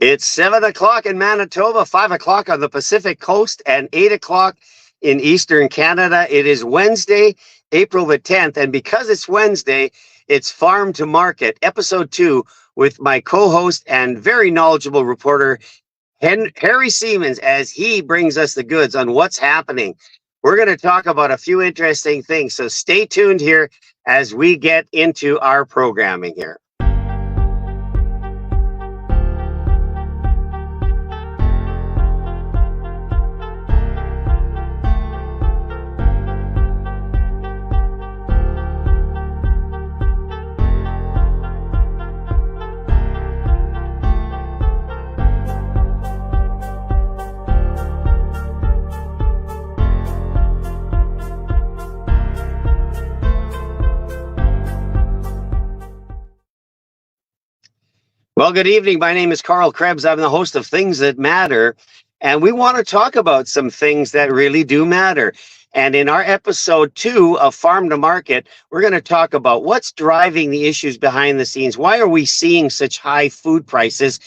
It's 7 o'clock in Manitoba, 5 o'clock on the Pacific Coast, and 8 o'clock in Eastern Canada. It is Wednesday, April the 10th, and because it's Wednesday, it's Farm to Market, episode 2, with my co-host and very knowledgeable reporter, Harry Siemens, as he brings us the goods on what's happening. We're going to talk about a few interesting things, so stay tuned here as we get into our programming here. Well, good evening. My name is Karl Krebs. I'm the host of Things That Matter, and we want to talk about some things that really do matter. And in our episode 2 of Farm to Market, we're going to talk about what's driving the issues behind the scenes. Why are we seeing such high food prices,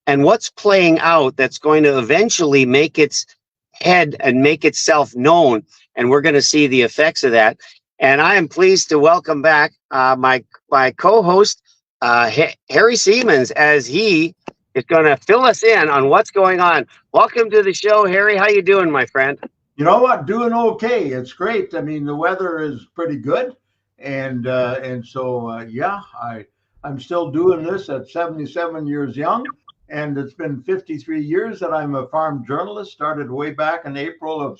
and what's playing out that's going to eventually make its head and make itself known? And we're going to see the effects of that. And I am pleased to welcome back my co-host, Harry Siemens, as he is going to fill us in on what's going on. Welcome to the show, Harry. How you doing, my friend? You know what? Doing okay. It's great. I mean, the weather is pretty good, and so I'm still doing this at 77 years young, and it's been 53 years that I'm a farm journalist. Started way back in April of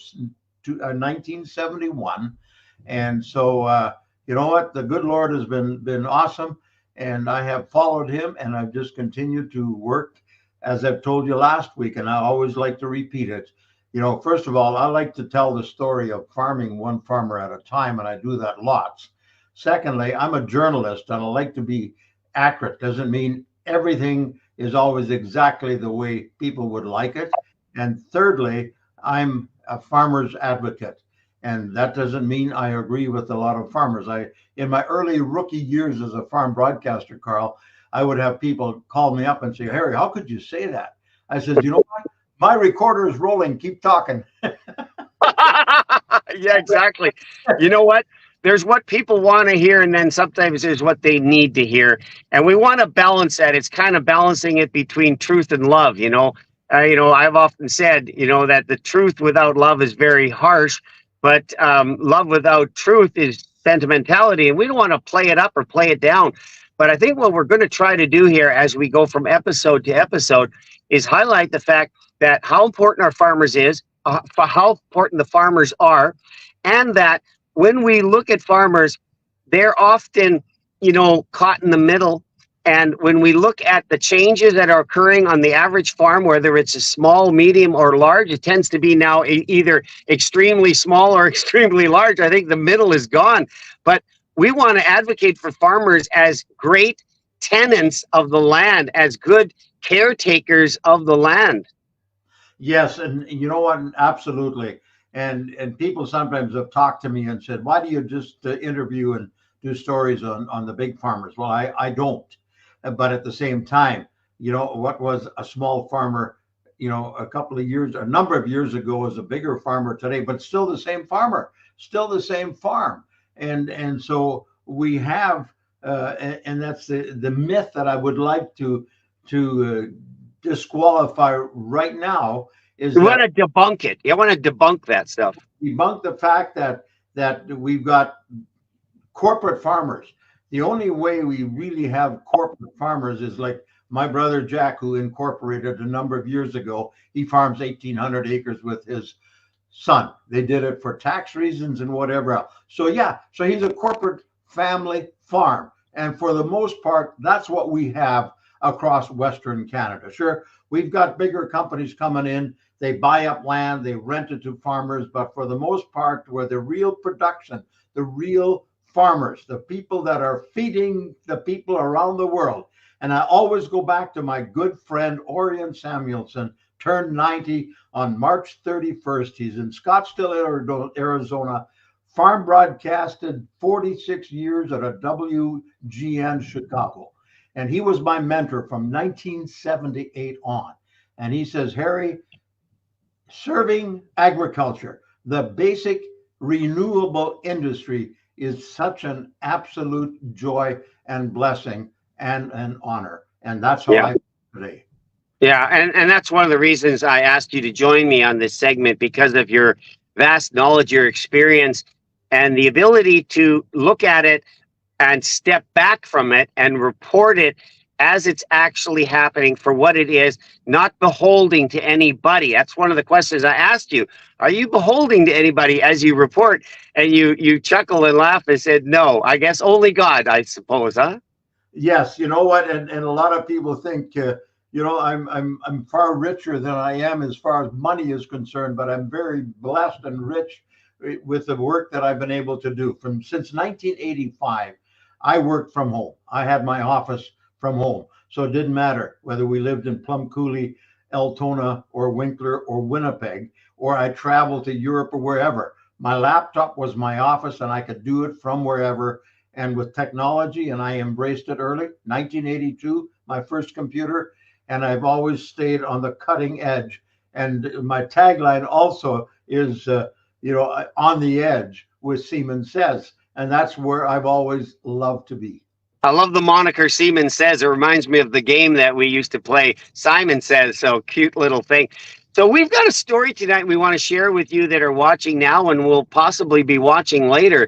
1971, and so you know what? The good Lord has been awesome. And I have followed him, and I've just continued to work, as I've told you last week, and I always like to repeat it. You know, first of all, I like to tell the story of farming one farmer at a time, and I do that lots. Secondly, I'm a journalist, and I like to be accurate. Doesn't mean everything is always exactly the way people would like it. And thirdly, I'm a farmer's advocate. And that doesn't mean I agree with a lot of farmers. In my early rookie years as a farm broadcaster, Karl, I would have people call me up and say, Harry, how could you say that? I said, you know what? My recorder is rolling. Keep talking. Yeah, exactly. You know what? There's what people want to hear, and then sometimes there's what they need to hear. And we want to balance that. It's kind of balancing it between truth and love, you know. I've often said, that the truth without love is very harsh. But love without truth is sentimentality, and we don't want to play it up or play it down. But I think what we're going to try to do here as we go from episode to episode is highlight the fact that how important our farmers is, how important the farmers are, and that when we look at farmers, they're often, caught in the middle. And when we look at the changes that are occurring on the average farm, whether it's a small, medium, or large, it tends to be now either extremely small or extremely large. I think the middle is gone. But we want to advocate for farmers as great tenants of the land, as good caretakers of the land. Yes, and you know what? Absolutely. And people sometimes have talked to me and said, why do you just interview and do stories on the big farmers? Well, I don't. But at the same time, what was a small farmer, a number of years ago is a bigger farmer today, but still the same farmer, still the same farm. And so we have, and that's the myth that I would like to disqualify right now is you want to debunk it. You want to debunk that stuff. Debunk the fact that we've got corporate farmers. The only way we really have corporate farmers is like my brother Jack, who incorporated a number of years ago. He farms 1,800 acres with his son. They did it for tax reasons and whatever else. So he's a corporate family farm. And for the most part, that's what we have across Western Canada. Sure, we've got bigger companies coming in. They buy up land, they rent it to farmers. But for the most part, where the real production, the real farmers, the people that are feeding the people around the world. And I always go back to my good friend Orion Samuelson, turned 90 on March 31st. He's in Scottsdale, Arizona, farm broadcasted 46 years at a WGN Chicago. And he was my mentor from 1978 on. And he says, Harry, serving agriculture, the basic renewable industry, is such an absolute joy and blessing and an honor. And that's how Yeah. I feel today. Yeah, and that's one of the reasons I asked you to join me on this segment, because of your vast knowledge, your experience, and the ability to look at it and step back from it and report it as it's actually happening for what it is, not beholding to anybody. That's one of the questions I asked you. Are you beholding to anybody as you report? And you chuckle and laugh and said, no, I guess only God, I suppose, huh? Yes, you know what, and a lot of people think, I'm far richer than I am as far as money is concerned, but I'm very blessed and rich with the work that I've been able to do. From since 1985, I worked from home. I had my office from home, so it didn't matter whether we lived in Plum Coulee, Altona, or Winkler, or Winnipeg, or I traveled to Europe or wherever. My laptop was my office, and I could do it from wherever. And with technology, and I embraced it early, 1982, my first computer, and I've always stayed on the cutting edge. And my tagline also is, on the edge with Siemens Says, and that's where I've always loved to be. I love the moniker Siemens Says. It reminds me of the game that we used to play, Simon Says. So cute little thing. So we've got a story tonight we want to share with you that are watching now and will possibly be watching later.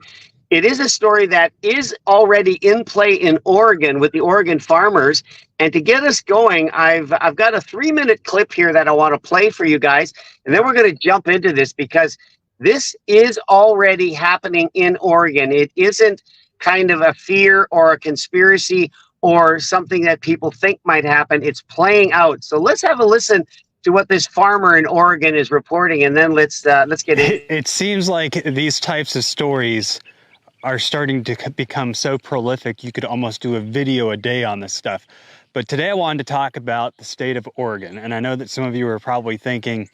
It is a story that is already in play in Oregon with the Oregon farmers. And to get us going, I've got a 3-minute clip here that I want to play for you guys. And then we're going to jump into this, because this is already happening in Oregon. It isn't kind of a fear or a conspiracy or something that people think might happen. It's playing out. So let's have a listen to what this farmer in Oregon is reporting, and then let's get in. It seems like these types of stories are starting to become so prolific you could almost do a video a day on this stuff. But today I wanted to talk about the state of Oregon. And I know that some of you are probably thinking,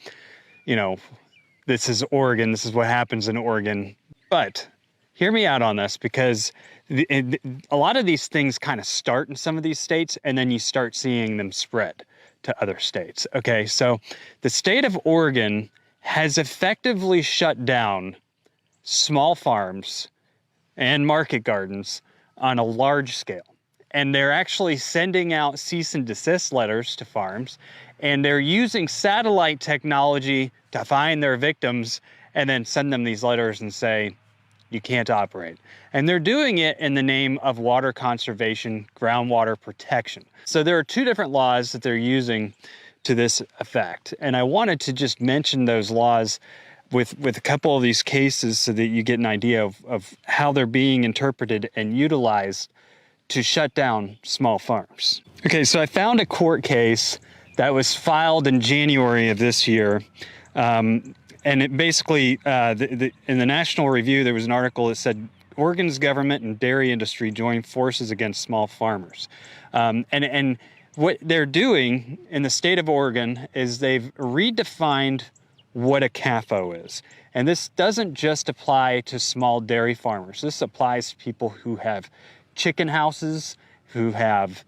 this is Oregon, this is what happens in Oregon. But hear me out on this, because a lot of these things kind of start in some of these states, and then you start seeing them spread to other states. Okay, so the state of Oregon has effectively shut down small farms and market gardens on a large scale. And they're actually sending out cease and desist letters to farms, and they're using satellite technology to find their victims and then send them these letters and say, you can't operate. And they're doing it in the name of water conservation, groundwater protection. So there are two different laws that they're using to this effect. And I wanted to just mention those laws with a couple of these cases so that you get an idea of how they're being interpreted and utilized to shut down small farms. Okay, so I found a court case that was filed in January of this year. And it basically, in the National Review, there was an article that said, Oregon's government and dairy industry join forces against small farmers. And what they're doing in the state of Oregon is they've redefined what a CAFO is. And this doesn't just apply to small dairy farmers. This applies to people who have chicken houses, who have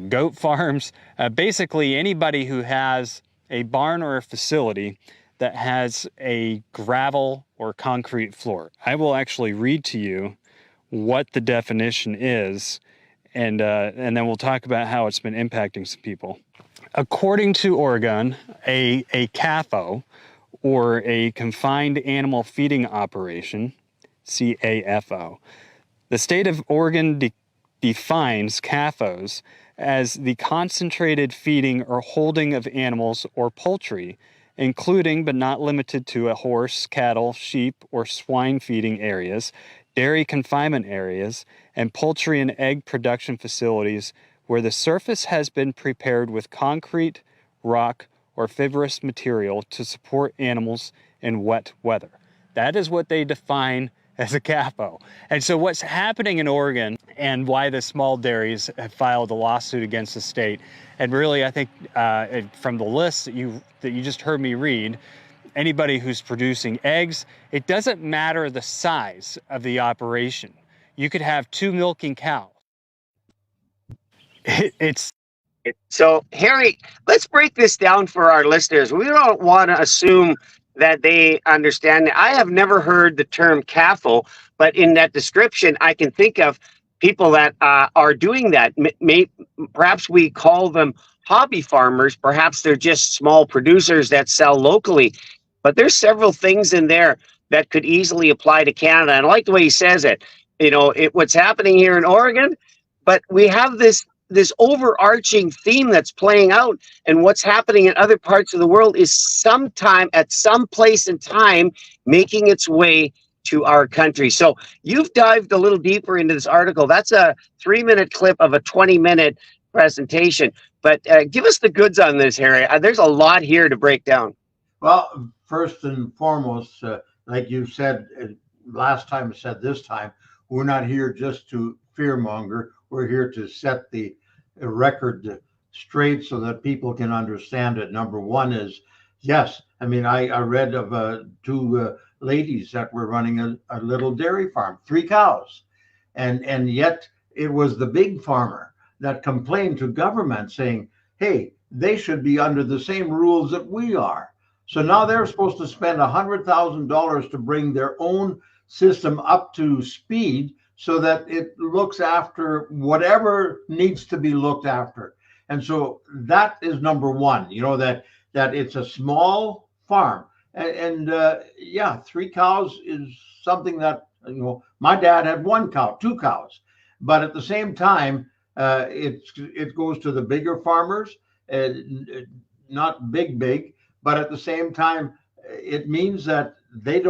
goat farms, basically anybody who has a barn or a facility that has a gravel or concrete floor. I will actually read to you what the definition is, and then we'll talk about how it's been impacting some people. According to Oregon, a CAFO, or a confined animal feeding operation, CAFO. The state of Oregon defines CAFOs as the concentrated feeding or holding of animals or poultry, including but not limited to a horse, cattle, sheep, or swine feeding areas, dairy confinement areas, and poultry and egg production facilities where the surface has been prepared with concrete, rock, or fibrous material to support animals in wet weather. That is what they define as a CAFO. And so what's happening in Oregon, and why the small dairies have filed a lawsuit against the state, and really I think from the list that you just heard me read, anybody who's producing eggs, it doesn't matter the size of the operation. You could have 2 milking cows. It's So, Harry, let's break this down for our listeners. We don't want to assume that they understand. I have never heard the term CAFO, but in that description, I can think of people that are doing that. Perhaps we call them hobby farmers. Perhaps they're just small producers that sell locally. But there's several things in there that could easily apply to Canada. And I like the way he says it. What's happening here in Oregon, but we have this overarching theme that's playing out, and what's happening in other parts of the world is sometime at some place in time making its way to our country. So you've dived a little deeper into this article. That's a 3-minute clip of a 20-minute presentation, but give us the goods on this, Harry. There's a lot here to break down. Well, first and foremost, like you said last time, said this time, we're not here just to fearmonger. We're here to set the record straight so that people can understand it. Number one is, yes, I mean, I read of two ladies that were running a little dairy farm, 3 cows. And yet it was the big farmer that complained to government saying, hey, they should be under the same rules that we are. So now they're supposed to spend $100,000 to bring their own system up to speed so that it looks after whatever needs to be looked after. And so that is number one, that it's a small farm. And yeah, 3 cows is something that, my dad had 1 cow, 2 cows. But at the same time, it goes to the bigger farmers, not big, but at the same time, it means that they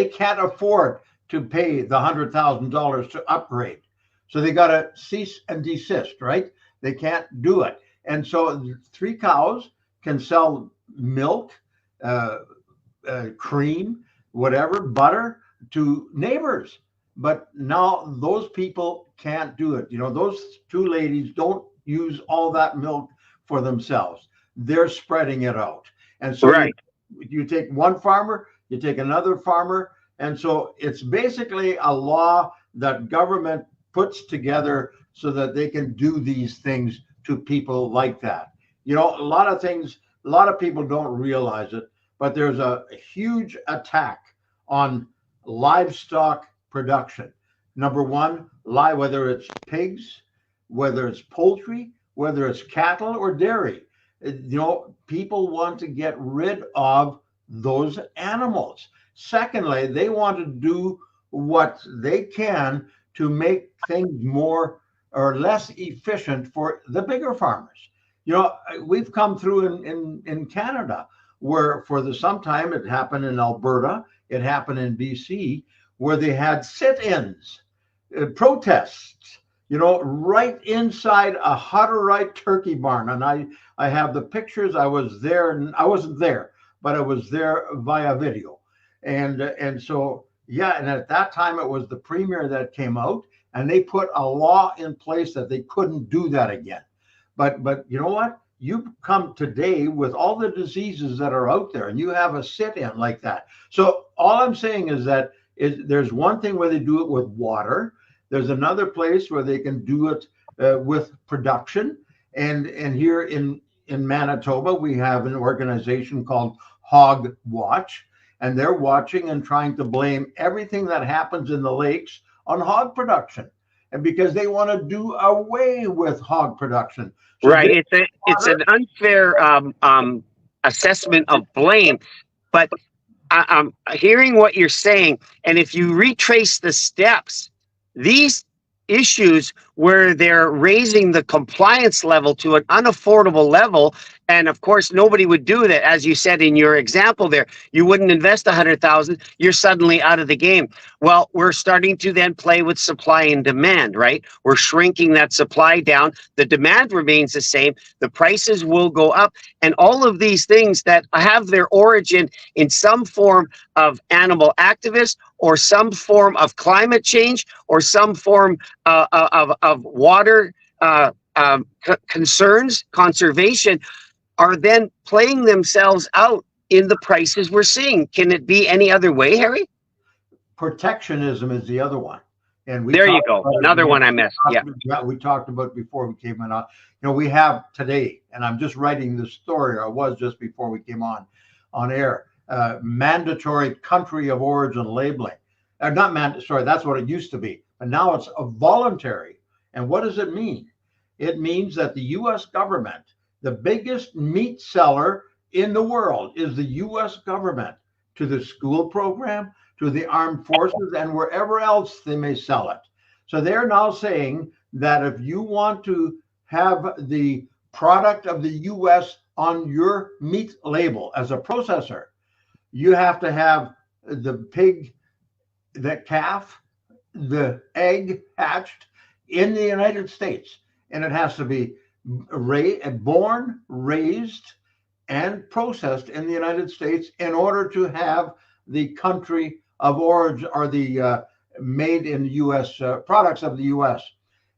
can't afford to pay the $100,000 to upgrade. So they got to cease and desist, right? They can't do it. And so 3 cows can sell milk, cream, whatever, butter to neighbors. But now those people can't do it. Those 2 ladies don't use all that milk for themselves. They're spreading it out. And so right. You take one farmer, you take another farmer. And so it's basically a law that government puts together so that they can do these things to people like that. A lot of people don't realize it, but there's a huge attack on livestock production. Number one, whether it's pigs, whether it's poultry, whether it's cattle or dairy. People want to get rid of those animals. Secondly, they want to do what they can to make things more or less efficient for the bigger farmers. We've come through in Canada where sometime it happened in Alberta, it happened in BC, where they had sit-ins, protests, right inside a Hutterite turkey barn. And I have the pictures. I was there, and I wasn't there, but I was there via video. And so, yeah, and at that time it was the premier that came out, and they put a law in place that they couldn't do that again. But you know what? You come today with all the diseases that are out there, and you have a sit-in like that. So all I'm saying is that there's one thing where they do it with water. There's another place where they can do it with production. And here in Manitoba, we have an organization called Hog Watch. And they're watching and trying to blame everything that happens in the lakes on hog production. And because they want to do away with hog production. So right. It's an unfair assessment of blame. But I'm hearing what you're saying. And if you retrace the steps, these issues where they're raising the compliance level to an unaffordable level. And of course, nobody would do that. As you said in your example there, you wouldn't invest $100,000. You're suddenly out of the game. Well, we're starting to then play with supply and demand, right? We're shrinking that supply down. The demand remains the same. The prices will go up. And all of these things that have their origin in some form of animal activists or some form of climate change or some form of water concerns, conservation, are then playing themselves out in the prices we're seeing. Can it be any other way, Harry? Protectionism is the other one. And we There you talked go. about it Another again. one I missed. Yeah. We talked about before we came on. We have today, and I'm just writing this story, or I was just before we came on air, mandatory country of origin labeling. Not mandatory, that's what it used to be, but now it's a voluntary. And what does it mean? It means that the U.S. government, the biggest meat seller in the world, is the U.S. government, to the school program, to the armed forces, and wherever else they may sell it. So they're now saying that if you want to have the product of the U.S. on your meat label as a processor, you have to have the pig, the calf, the egg hatched in the United States. And it has to be born, raised, and processed in the United States in order to have the country of origin, or the made in the U.S. Products of the U.S.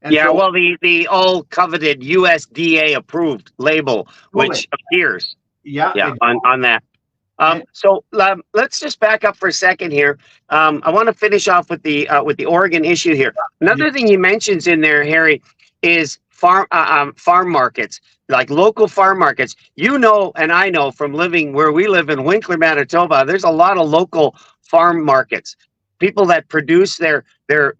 And yeah, so, well, the all coveted USDA approved label, which appears, yeah, on that. So let's just back up for a second here. I want to finish off with the Oregon issue here. Another thing he mentions in there, Harry, is farm markets, like local farm markets. You know, and I know from living where we live in Winkler, Manitoba, there's a lot of local farm markets. People that produce their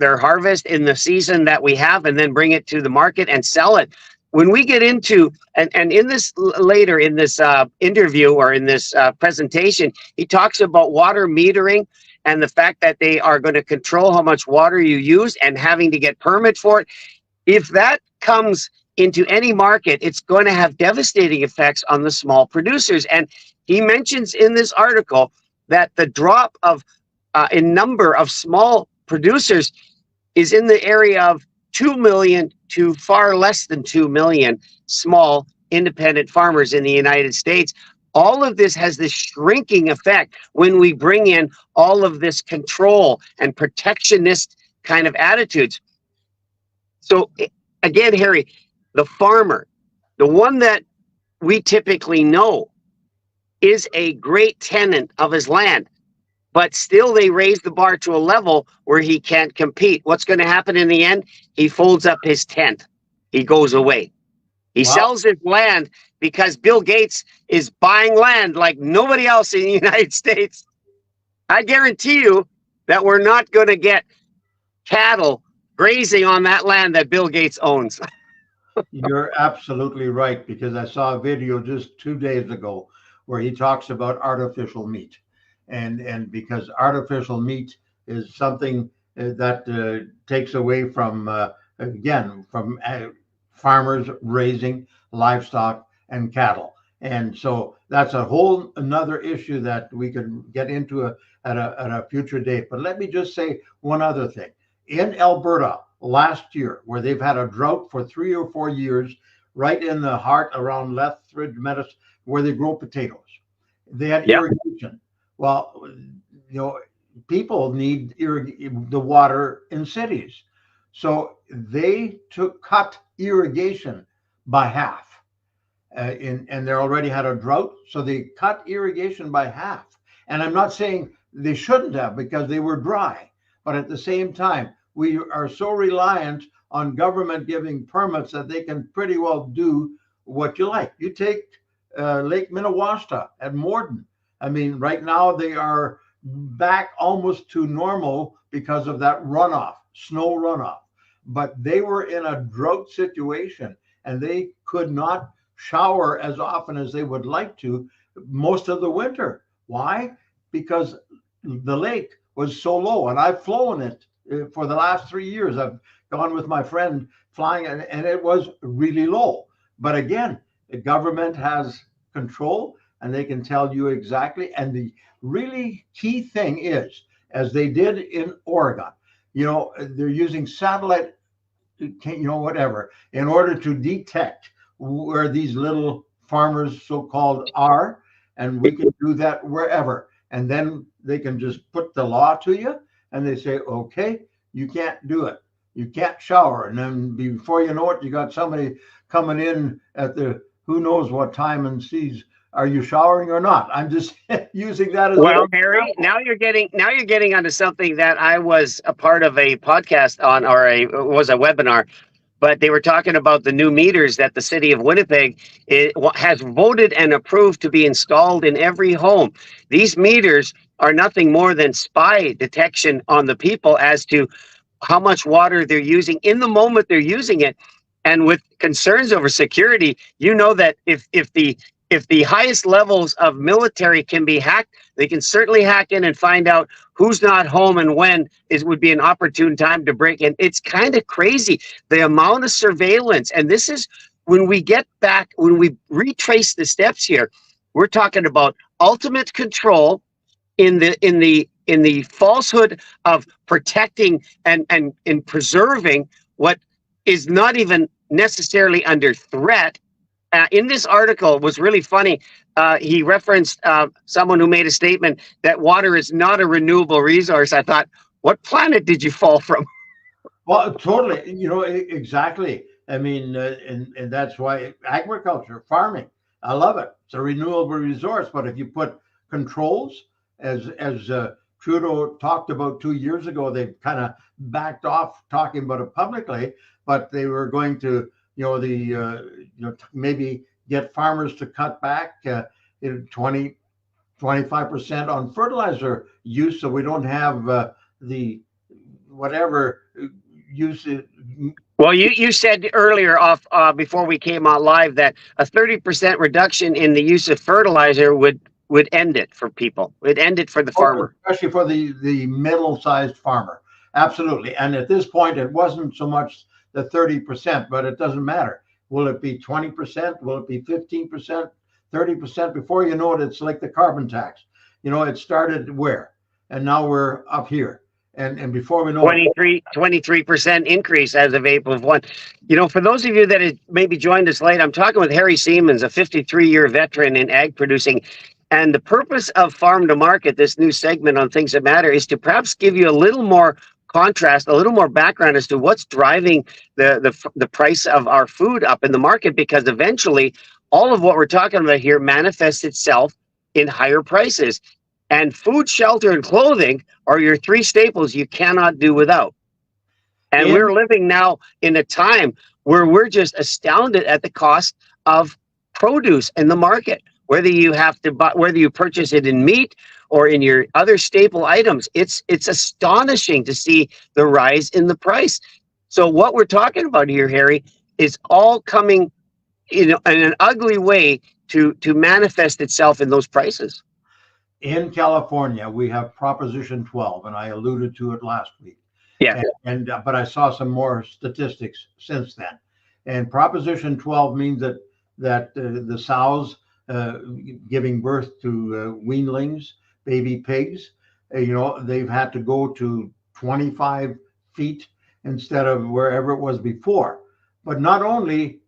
harvest in the season that we have, and then bring it to the market and sell it. When we get into, and in this later in this interview, or in this presentation, he talks about water metering and the fact that they are going to control how much water you use and having to get permit for it. If that comes into any market, it's going to have devastating effects on the small producers. And he mentions in this article that the drop of in number of small producers is in the area of 2 million to far less than 2 million small independent farmers in the United States. All of this has this shrinking effect when we bring in all of this control and protectionist kind of attitudes. So again, Harry, the farmer, the one that we typically know, is a great tenant of his land, but still they raise the bar to a level where he can't compete. What's going to happen in the end? He folds up his tent. He goes away. He sells his land because Bill Gates is buying land like nobody else in the United States. I guarantee you that we're not going to get cattle grazing on that land that Bill Gates owns. You're absolutely right, because I saw a video just 2 days ago where he talks about artificial meat. And because artificial meat is something that takes away from, again, from farmers raising livestock and cattle. And so that's a whole another issue that we could get into at a future date. But let me just say one other thing. In Alberta last year, where they've had a drought for 3 or 4 years, right in the heart around Lethbridge, Medicine, where they grow potatoes, they had irrigation. Well, people need the water in cities. So they cut irrigation by half. And they already had a drought, so they cut irrigation by half. And I'm not saying they shouldn't have, because they were dry. But at the same time, we are so reliant on government giving permits that they can pretty well do what you like. You take Lake Minnewaska at Morden. I mean, right now they are back almost to normal because of that runoff, snow runoff. But they were in a drought situation, and they could not shower as often as they would like to most of the winter. Why? Because the lake was so low, and I've flown it for the last 3 years. I've gone with my friend flying, and it was really low. But again, the government has control, and they can tell you exactly. And the really key thing is, as they did in Oregon, they're using satellite, whatever, in order to detect where these little farmers so-called are, and we can do that wherever. And then they can just put the law to you, and they say, okay, you can't do it. You can't shower. And then before you know it, you got somebody coming in at the who knows what time and sees are you showering or not? I'm just using that as Well, an Harry, example. now you're getting onto something that I was a part of a podcast on, or was a webinar. But they were talking about the new meters that the city of Winnipeg has voted and approved to be installed in every home. These meters are nothing more than spy detection on the people as to how much water they're using in the moment they're using it. And with concerns over security, you know that if the highest levels of military can be hacked, they can certainly hack in and find out who's not home and when would be an opportune time to break in. It's kind of crazy the amount of surveillance. And this is when we get back, when we retrace the steps here, we're talking about ultimate control in the falsehood of protecting and in preserving what is not even necessarily under threat. In this article, was really funny. He referenced someone who made a statement that water is not a renewable resource. I thought, what planet did you fall from? Well, totally. Exactly. I mean, and that's why agriculture, farming, I love it. It's a renewable resource. But if you put controls, as Trudeau talked about 2 years ago, they kind of backed off talking about it publicly, but they were going to, maybe get farmers to cut back 25% on fertilizer use, so we don't have the whatever use. Well, you said earlier off before we came on live that a 30% reduction in the use of fertilizer would end it for people. Would end it for the farmer, especially for the middle-sized farmer. Absolutely. And at this point, it wasn't so much the 30%, but it doesn't matter. Will it be 20%? Will it be 15%? 30%? Before you know it, it's like the carbon tax. It started where? And now we're up here. And before we know 23% increase as of April 1. For those of you that have maybe joined us late, I'm talking with Harry Siemens, a 53-year veteran in ag producing. And the purpose of Farm to Market, this new segment on Things That Matter, is to perhaps give you a little more contrast, a little more background as to what's driving the price of our food up in the market, because eventually all of what we're talking about here manifests itself in higher prices. And food, shelter, and clothing are your three staples you cannot do without. And we're living now in a time where we're just astounded at the cost of produce in the market. Whether you have to buy, whether you purchase it in meat or in your other staple items, it's astonishing to see the rise in the price. So what we're talking about here, Harry, is all coming in an ugly way to manifest itself in those prices. In California, we have Proposition 12, and I alluded to it last week. Yeah. But I saw some more statistics since then. And Proposition 12 means that the sows giving birth to weanlings, baby pigs, they've had to go to 25 feet instead of wherever it was before. But not only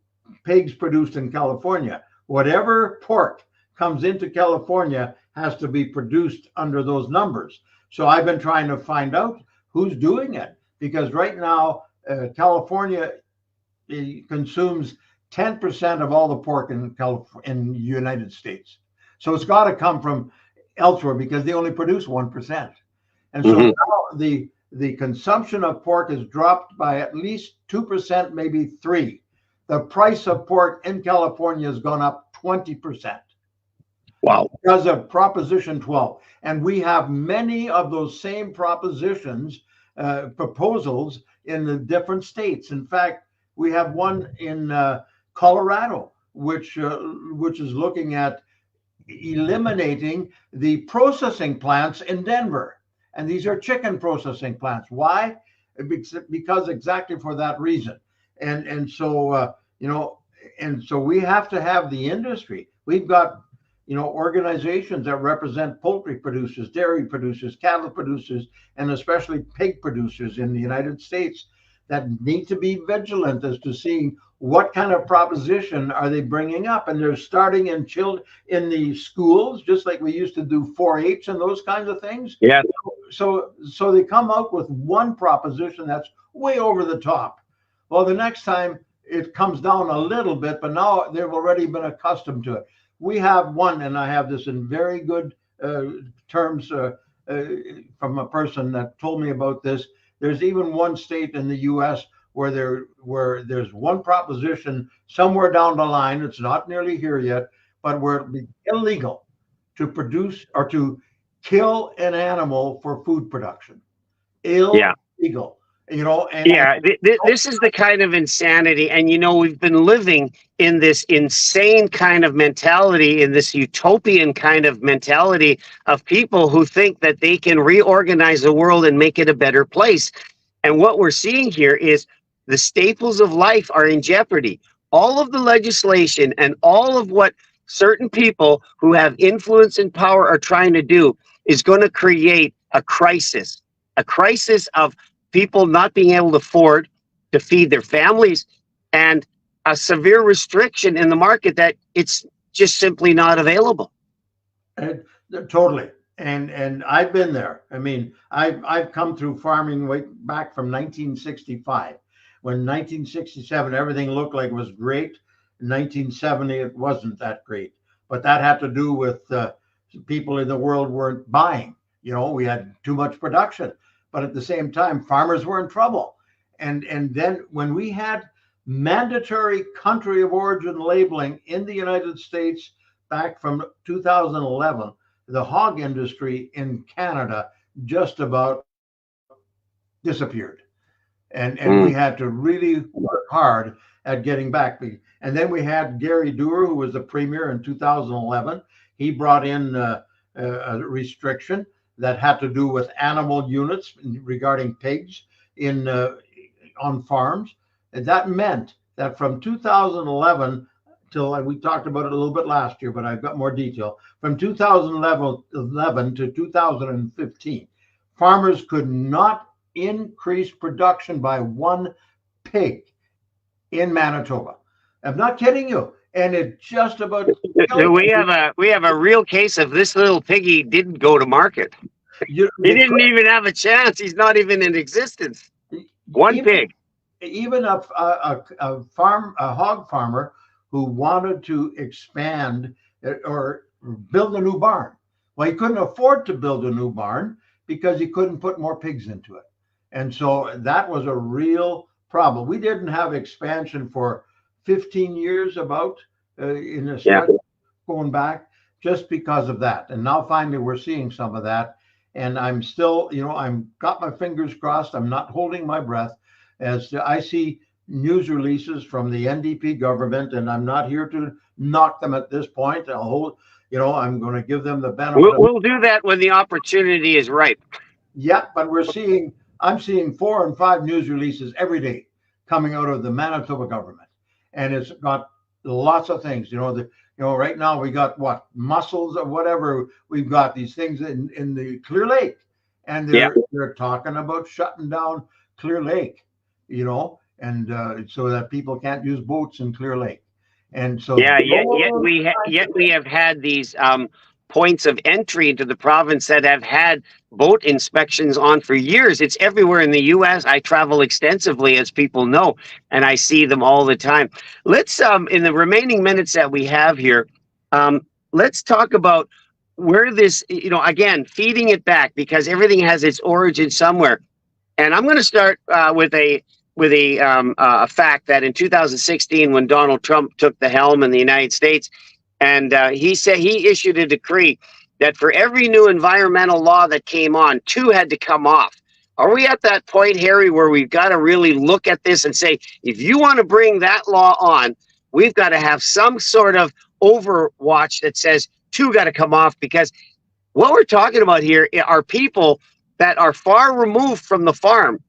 pigs produced in California, whatever pork comes into California has to be produced under those numbers. So I've been trying to find out who's doing it, because right now California consumes 10% of all the pork in the United States. So it's got to come from elsewhere because they only produce 1%. And so now the consumption of pork has dropped by at least 2%, maybe 3%. The price of pork in California has gone up 20%. Wow. Because of Proposition 12. And we have many of those same propositions, proposals in the different states. In fact, we have one in Colorado, which is looking at eliminating the processing plants in Denver. And these are chicken processing plants. Why? Because exactly for that reason. And so we have to have the industry. We've got organizations that represent poultry producers, dairy producers, cattle producers, and especially pig producers in the United States that need to be vigilant as to seeing what kind of proposition are they bringing up. And they're starting in the schools, just like we used to do 4-H and those kinds of things. Yeah. So they come out with one proposition that's way over the top. Well, the next time it comes down a little bit, but now they've already been accustomed to it. we have one, and I have this in very good terms from a person that told me about this. There's even one state in the U.S. where there's one proposition somewhere down the line. It's not nearly here yet, but where it'll be illegal to produce or to kill an animal for food production. Yeah. Illegal, you know. Yeah, this is the kind of insanity. And, you know, we've been living in this insane kind of mentality, in this utopian kind of mentality of people who think that they can reorganize the world and make it a better place. And what we're seeing here is the staples of life are in jeopardy. All of the legislation and all of what certain people who have influence and power are trying to do is going to create a crisis of people not being able to afford to feed their families, and a severe restriction in the market that it's just simply not available. Totally. And I've been there. I mean, I've come through farming way back from 1965. When 1967 everything looked like it was great. In 1970 it wasn't that great. But that had to do with people in the world weren't buying. You know, we had too much production. But at the same time, farmers were in trouble. And then when we had mandatory country of origin labeling in the United States back from 2011, the hog industry in Canada just about disappeared. And we had to really work hard at getting back. And then we had Gary Doer, who was the premier in 2011. He brought in a restriction that had to do with animal units regarding pigs on farms. And that meant that from 2011 till, we talked about it a little bit last year, but I've got more detail. From 2011 to 2015, farmers could not increase production by one pig in Manitoba. I'm not kidding you. And it just about we have a real case of this little piggy didn't go to market. He didn't even have a chance. He's not even in existence. One pig. Even a hog farmer who wanted to expand or build a new barn. Well, he couldn't afford to build a new barn because he couldn't put more pigs into it. And so that was a real problem. We didn't have expansion for 15 years about in the start going back just because of that. And now finally we're seeing some of that. And I'm still, you know, I'm got my fingers crossed. I'm not holding my breath as I see news releases from the NDP government, and I'm not here to knock them at this point. I'll hold, you know, I'm going to give them the benefit. We'll do that when the opportunity is ripe. Yeah, but I'm seeing 4 and 5 news releases every day coming out of the Manitoba government, and it's got lots of things. You know, right now we got mussels or whatever. We've got these things in the Clear Lake, and they're talking about shutting down Clear Lake. You know, and so that people can't use boats in Clear Lake. And so yet we have had these points of entry into the province that have had boat inspections on for years. It's everywhere in the U.S. I travel extensively, as people know, and I see them all the time. Let's in the remaining minutes that we have here, let's talk about where this, you know, again, feeding it back, because everything has its origin somewhere. And I'm going to start with a fact that in 2016, when Donald Trump took the helm in the United States, and he issued a decree that for every new environmental law that came on, 2 had to come off. Are we at that point, Harry, where we've got to really look at this and say, if you want to bring that law on, we've got to have some sort of overwatch that says 2 got to come off? Because what we're talking about here are people that are far removed from the farm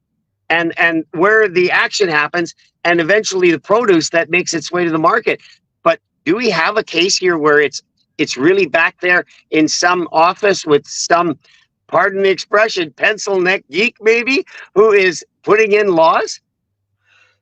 and where the action happens, and eventually the produce that makes its way to the market. But do we have a case here where it's really back there in some office with some, pardon the expression, pencil neck geek maybe, who is putting in laws?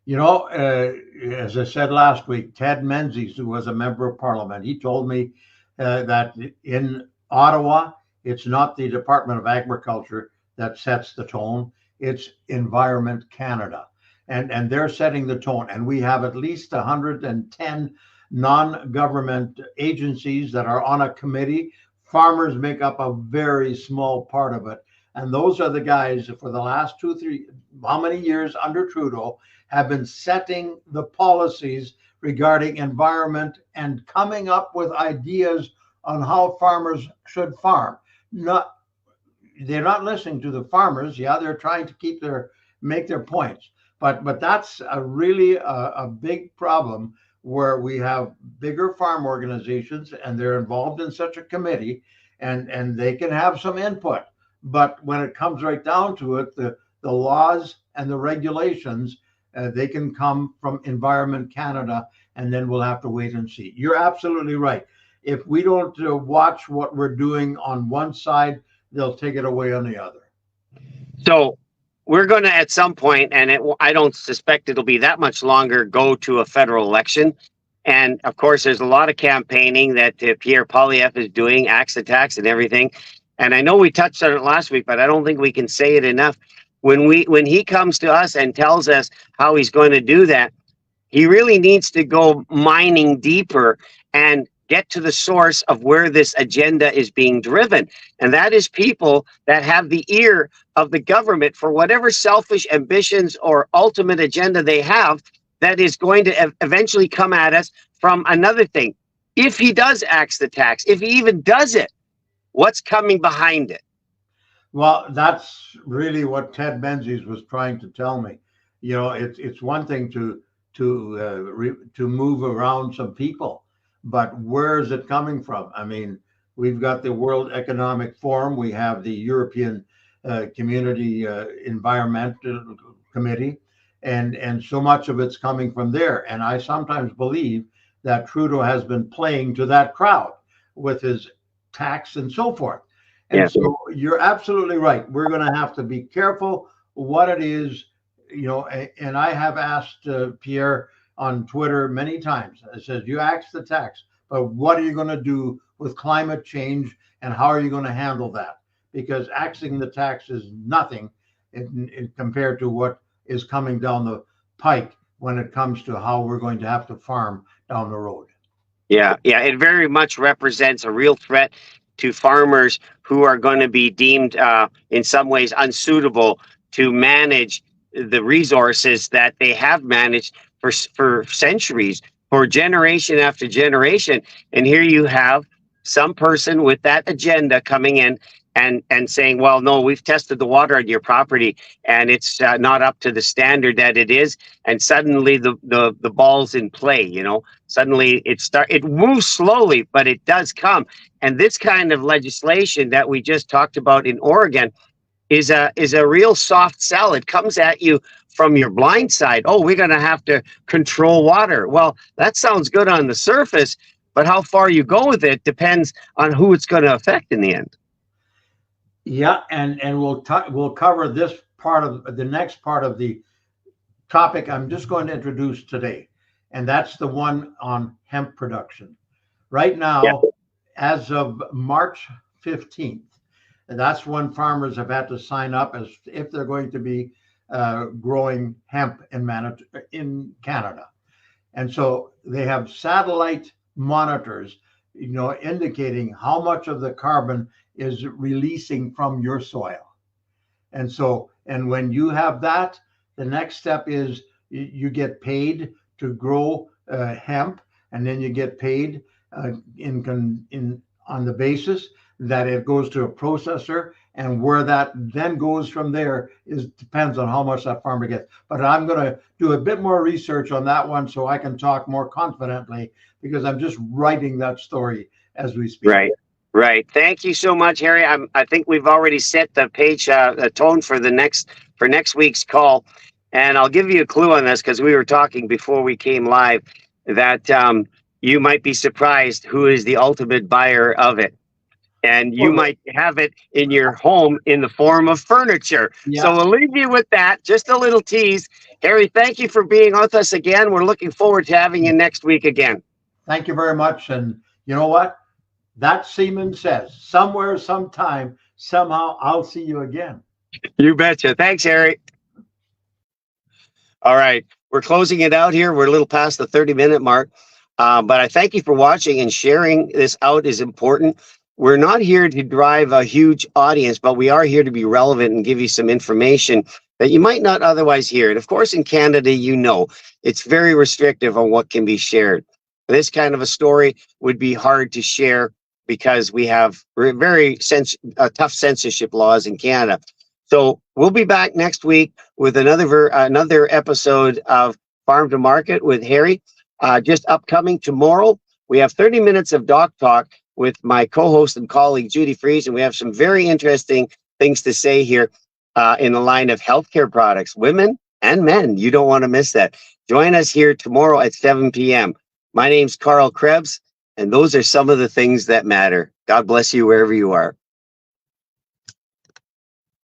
You know, as I said last week, Ted Menzies, who was a member of Parliament, he told me that in Ottawa, it's not the Department of Agriculture that sets the tone. It's Environment Canada, and they're setting the tone. And we have at least 110 non-government agencies that are on a committee. Farmers make up a very small part of it. And those are the guys for the last 2, 3, how many years under Trudeau have been setting the policies regarding environment and coming up with ideas on how farmers should farm. They're not listening to the farmers. Yeah, they're trying to make their points. But that's really a big problem where we have bigger farm organizations and they're involved in such a committee and they can have some input. But when it comes right down to it, the laws and the regulations, they can come from Environment Canada, and then we'll have to wait and see. You're absolutely right. If we don't watch what we're doing on one side, they'll take it away on the other. So we're going to, at some point, and I don't suspect it'll be that much longer, go to a federal election. And of course, there's a lot of campaigning that Pierre Poilievre is doing, axe attacks and everything. And I know we touched on it last week, but I don't think we can say it enough. When he comes to us and tells us how he's going to do that, he really needs to go mining deeper and get to the source of where this agenda is being driven. And that is people that have the ear of the government for whatever selfish ambitions or ultimate agenda they have that is going to eventually come at us from another thing. If he does axe the tax, if he even does it, what's coming behind it? Well, that's really what Ted Menzies was trying to tell me. You know, it's one thing to move around some people, but where is it coming from? I mean, we've got the World Economic Forum, we have the European Community Environmental Committee, and so much of it's coming from there. And I sometimes believe that Trudeau has been playing to that crowd with his tax and so forth. And yeah. So you're absolutely right. We're going to have to be careful what it is, you know, and I have asked Pierre on Twitter many times. I said, you axe the tax, but what are you going to do with climate change and how are you going to handle that? Because axing the tax is nothing compared to what is coming down the pike when it comes to how we're going to have to farm down the road. Yeah, it very much represents a real threat to farmers who are going to be deemed in some ways unsuitable to manage the resources that they have managed for centuries, for generation after generation. And here you have some person with that agenda coming in and saying, well, no, we've tested the water on your property and it's not up to the standard that it is. And suddenly the ball's in play, you know, suddenly it moves slowly, but it does come. And this kind of legislation that we just talked about in Oregon is a real soft sell. It comes at you from your blind side. Oh, we're going to have to control water. Well, that sounds good on the surface, but how far you go with it depends on who it's going to affect in the end. Yeah, and we'll cover this part of the next part of the topic I'm just going to introduce today, and that's the one on hemp production. Right now, as of March 15th, that's when farmers have had to sign up as if they're going to be growing hemp in Canada, and so they have satellite monitors, you know, indicating how much of the carbon is releasing from your soil. And so, and when you have that, the next step is you get paid to grow hemp, and then you get paid on the basis that it goes to a processor, and where that then goes from there depends on how much that farmer gets. But I'm going to do a bit more research on that one so I can talk more confidently, because I'm just writing that story as we speak. Right. Thank you so much, Harry. I think we've already set the page, a tone for next week's call. And I'll give you a clue on this, because we were talking before we came live that you might be surprised who is the ultimate buyer of it. And you might have it in your home in the form of furniture. Yeah. So we'll leave you with that. Just a little tease. Harry, thank you for being with us again. We're looking forward to having you next week again. Thank you very much. And you know what? That Siemens says, somewhere, sometime, somehow, I'll see you again. You betcha. Thanks, Harry. All right. We're closing it out here. We're a little past the 30-minute mark. But I thank you for watching, and sharing this out is important. We're not here to drive a huge audience, but we are here to be relevant and give you some information that you might not otherwise hear. And of course, in Canada, it's very restrictive on what can be shared. This kind of a story would be hard to share because we have very tough censorship laws in Canada. So we'll be back next week with another episode of Farm to Market with Harry. Just upcoming tomorrow, we have 30 minutes of Doc Talk with my co-host and colleague, Judy Fries, and we have some very interesting things to say here in the line of healthcare products, women and men. You don't want to miss that. Join us here tomorrow at 7 p.m. My name's Karl Krebs, and those are some of the things that matter. God bless you wherever you are.